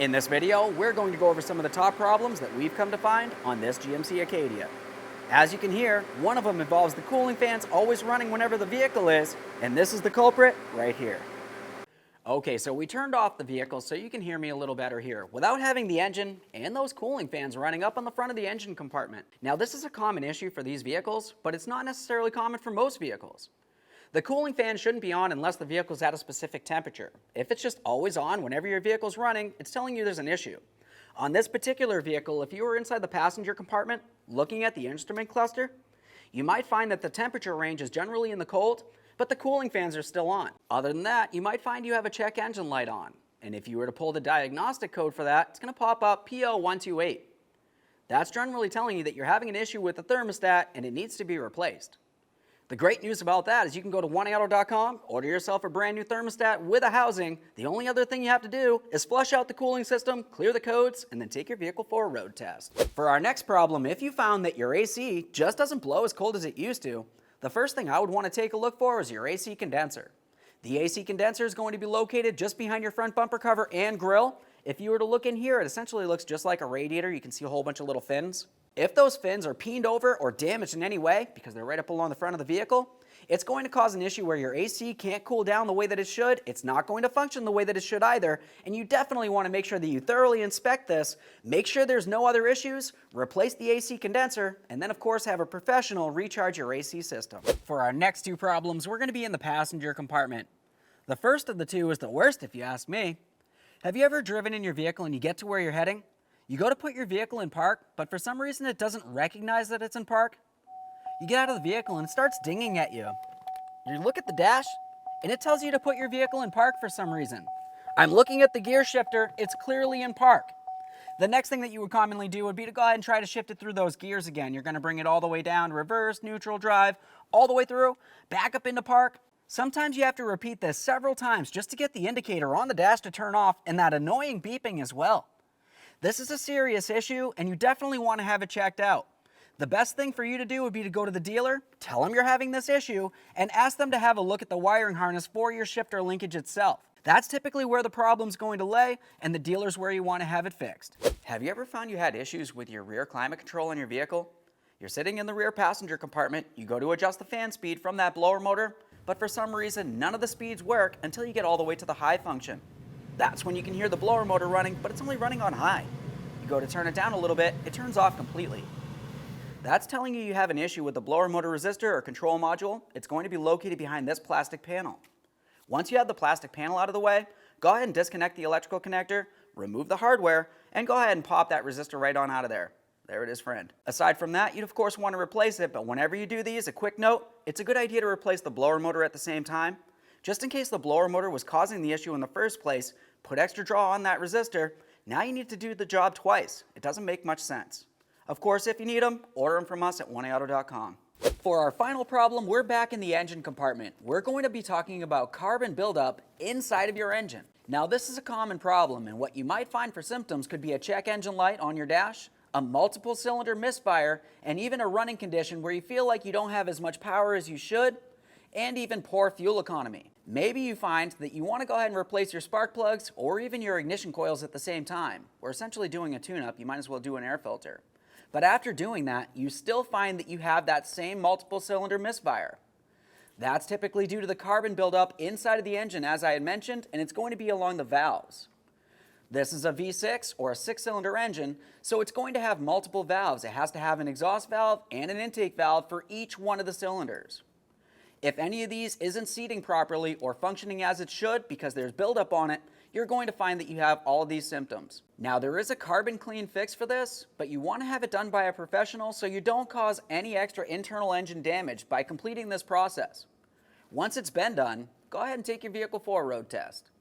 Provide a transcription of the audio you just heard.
In this video, we're going to go over some of the top problems that we've come to find on this GMC Acadia. As you can hear, one of them involves the cooling fans always running whenever the vehicle is, and this is the culprit right here. Okay, so we turned off the vehicle so you can hear me a little better here, without having the engine and those cooling fans running up on the front of the engine compartment. Now this is a common issue for these vehicles, but it's not necessarily common for most vehicles. The cooling fan shouldn't be on unless the vehicle's at a specific temperature. If it's just always on whenever your vehicle's running, it's telling you there's an issue. On this particular vehicle, if you were inside the passenger compartment looking at the instrument cluster, you might find that the temperature range is generally in the cold, but the cooling fans are still on. Other than that, you might find you have a check engine light on. And if you were to pull the diagnostic code for that, it's going to pop up P0128. That's generally telling you that you're having an issue with the thermostat and it needs to be replaced. The great news about that is you can go to oneauto.com, order yourself a brand new thermostat with a housing. The only other thing you have to do is flush out the cooling system, clear the codes, and then take your vehicle for a road test. For our next problem, if you found that your AC just doesn't blow as cold as it used to, the first thing I would want to take a look for is your AC condenser. The AC condenser is going to be located just behind your front bumper cover and grille. If you were to look in here, it essentially looks just like a radiator. You can see a whole bunch of little fins. If those fins are peened over or damaged in any way, because they're right up along the front of the vehicle, it's going to cause an issue where your AC can't cool down the way that it should, it's not going to function the way that it should either, and you definitely want to make sure that you thoroughly inspect this, make sure there's no other issues, replace the AC condenser, and then of course have a professional recharge your AC system. For our next two problems, we're going to be in the passenger compartment. The first of the two is the worst if you ask me. Have you ever driven in your vehicle and you get to where you're heading? You go to put your vehicle in park, but for some reason it doesn't recognize that it's in park. You get out of the vehicle and it starts dinging at you. You look at the dash and it tells you to put your vehicle in park for some reason. I'm looking at the gear shifter, it's clearly in park. The next thing that you would commonly do would be to go ahead and try to shift it through those gears again. You're going to bring it all the way down, reverse, neutral, drive, all the way through, back up into park. Sometimes you have to repeat this several times just to get the indicator on the dash to turn off and that annoying beeping as well. This is a serious issue and you definitely want to have it checked out. The best thing for you to do would be to go to the dealer, tell them you're having this issue, and ask them to have a look at the wiring harness for your shifter linkage itself. That's typically where the problem's going to lay, and the dealer's where you want to have it fixed. Have you ever found you had issues with your rear climate control in your vehicle? You're sitting in the rear passenger compartment, you go to adjust the fan speed from that blower motor, but for some reason none of the speeds work until you get all the way to the high function. That's when you can hear the blower motor running, but it's only running on high. You go to turn it down a little bit, it turns off completely. That's telling you have an issue with the blower motor resistor or control module. It's going to be located behind this plastic panel. Once you have the plastic panel out of the way, go ahead and disconnect the electrical connector, remove the hardware, and go ahead and pop that resistor right on out of there. There it is, friend. Aside from that, you'd of course want to replace it, but whenever you do these, a quick note, it's a good idea to replace the blower motor at the same time. Just in case the blower motor was causing the issue in the first place, put extra draw on that resistor. Now you need to do the job twice. It doesn't make much sense. Of course, if you need them, order them from us at oneauto.com. For our final problem, we're back in the engine compartment. We're going to be talking about carbon buildup inside of your engine. Now this is a common problem, and what you might find for symptoms could be a check engine light on your dash, a multiple cylinder misfire, and even a running condition where you feel like you don't have as much power as you should, and even poor fuel economy. Maybe you find that you want to go ahead and replace your spark plugs or even your ignition coils at the same time. We're essentially doing a tune-up, you might as well do an air filter. But after doing that, you still find that you have that same multiple cylinder misfire. That's typically due to the carbon buildup inside of the engine, as I had mentioned, and it's going to be along the valves. This is a V6 or a 6-cylinder engine, so it's going to have multiple valves. It has to have an exhaust valve and an intake valve for each one of the cylinders. If any of these isn't seating properly or functioning as it should because there's buildup on it, you're going to find that you have all of these symptoms. Now there is a carbon clean fix for this, but you want to have it done by a professional so you don't cause any extra internal engine damage by completing this process. Once it's been done, go ahead and take your vehicle for a road test.